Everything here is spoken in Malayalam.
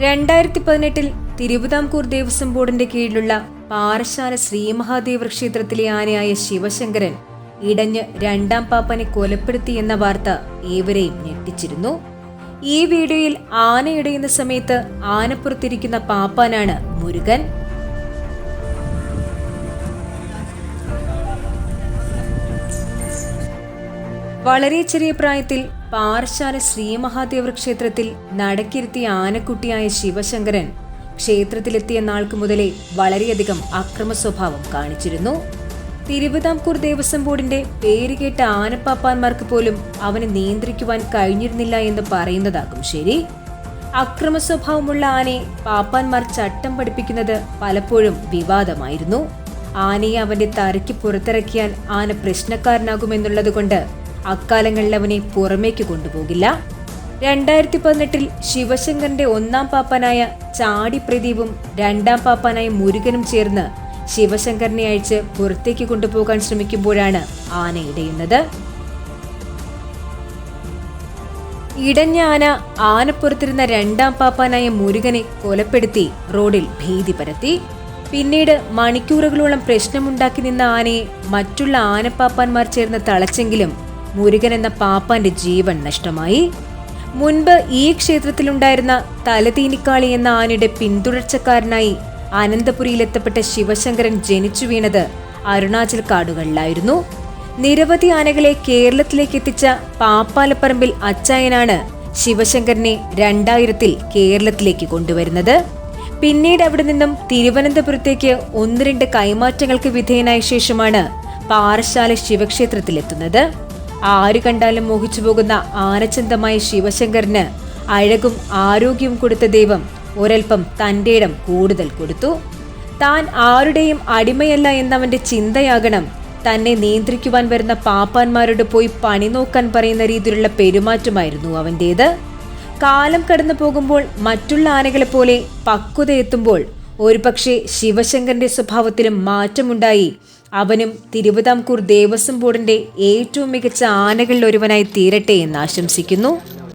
2018 തിരുവിതാംകൂർ ദേവസ്വം ബോർഡിന്റെ കീഴിലുള്ള പാറശാല ശ്രീമഹാദേവ ക്ഷേത്രത്തിലെ ആനയായ ശിവശങ്കരൻ ഇടഞ്ഞ് രണ്ടാം പാപ്പാനെ കൊലപ്പെടുത്തി എന്ന വാർത്ത ഏവരെയും ഞെട്ടിച്ചിരുന്നു. ഈ വീഡിയോയിൽ ആന ഇടയുന്ന സമയത്ത് ആനപ്പുറത്തിരിക്കുന്ന പാപ്പാനാണ് മുരുകൻ. വളരെ ചെറിയ പ്രായത്തിൽ പാറശാല ശ്രീമഹാദേവ ക്ഷേത്രത്തിൽ നടക്കിരുത്തിയ ആനക്കുട്ടിയായ ശിവശങ്കരൻ ക്ഷേത്രത്തിലെത്തിയ നാൾക്ക് മുതലേ വളരെയധികം അക്രമ സ്വഭാവം കാണിച്ചിരുന്നു. തിരുവിതാംകൂർ ദേവസ്വം ബോർഡിന്റെ പേരുകേട്ട ആനപ്പാപ്പാന്മാർക്ക് പോലും അവനെ നിയന്ത്രിക്കുവാൻ കഴിഞ്ഞിരുന്നില്ല എന്ന് പറയുന്നതാകും ശരി. അക്രമ സ്വഭാവമുള്ള ആനയെ പാപ്പാന്മാർ ചട്ടം പഠിപ്പിക്കുന്നത് പലപ്പോഴും വിവാദമായിരുന്നു. ആനയെ അവന്റെ തറയ്ക്ക് പുറത്തിറക്കിയാൽ ആന പ്രശ്നക്കാരനാകുമെന്നുള്ളത് കൊണ്ട് അക്കാലങ്ങളിൽ അവനെ പുറമേക്ക് കൊണ്ടുപോകില്ല. 2018 ശിവശങ്കരന്റെ ഒന്നാം പാപ്പാനായ ചാടി പ്രദീപും രണ്ടാം പാപ്പാനായ മുരുകനും ചേർന്ന് ശിവശങ്കരനെ അയച്ച് പുറത്തേക്ക് കൊണ്ടുപോകാൻ ശ്രമിക്കുമ്പോഴാണ് ആന ഇടയുന്നത്. ഇടഞ്ഞ ആനപ്പുറത്തിരുന്ന രണ്ടാം പാപ്പാനായ മുരുകനെ കൊലപ്പെടുത്തി റോഡിൽ ഭീതി പരത്തി. പിന്നീട് മണിക്കൂറുകളോളം പ്രശ്നമുണ്ടാക്കി നിന്ന ആനയെ മറ്റുള്ള ആനപ്പാപ്പാന്മാർ ചേർന്ന് തളച്ചെങ്കിലും മുരുകൻ എന്ന പാപ്പാന്റെ ജീവൻ നഷ്ടമായി. മുൻപ് ഈ ക്ഷേത്രത്തിലുണ്ടായിരുന്ന തലതീനിക്കാളി എന്ന ആനയുടെ പിന്തുടർച്ചക്കാരനായി അനന്തപുരിയിലെത്തപ്പെട്ട ശിവശങ്കരൻ ജനിച്ചു വീണത് അരുണാചൽ കാടുകളിലായിരുന്നു. നിരവധി ആനകളെ കേരളത്തിലേക്ക് എത്തിച്ച പാപ്പാലപ്പറമ്പിൽ അച്ചായനാണ് ശിവശങ്കരനെ 2000 കേരളത്തിലേക്ക് കൊണ്ടുവരുന്നത്. പിന്നീട് അവിടെ നിന്നും തിരുവനന്തപുരത്തേക്ക് 1-2 കൈമാറ്റങ്ങൾക്ക് വിധേയനായ ശേഷമാണ് പാറശാല ശിവക്ഷേത്രത്തിലെത്തുന്നത്. ആര് കണ്ടാലും മോഹിച്ചു പോകുന്ന ആനച്ചന്തമായ ശിവശങ്കരന് അഴകും ആരോഗ്യവും കൊടുത്ത ദൈവം ഒരൽപ്പം തന്റെ ഇടം കൂടുതൽ കൊടുത്തു. താൻ ആരുടെയും അടിമയല്ല എന്നവന്റെ ചിന്തയാകണം തന്നെ നിയന്ത്രിക്കുവാൻ വരുന്ന പാപ്പാന്മാരോട് പോയി പണി നോക്കാൻ പറയുന്ന രീതിയിലുള്ള പെരുമാറ്റമായിരുന്നു അവൻ്റേത്. കാലം കടന്നു പോകുമ്പോൾ മറ്റുള്ള ആനകളെ പോലെ പക്വത എത്തുമ്പോൾ ഒരുപക്ഷെ ശിവശങ്കരന്റെ സ്വഭാവത്തിലും മാറ്റമുണ്ടായി അവനും തിരുവിതാംകൂർ ദേവസ്വം ബോർഡിന്റെ ഏറ്റവും മികച്ച ആനകളിൽ ഒരുവനായി തീരട്ടെ എന്ന് ആശംസിക്കുന്നു.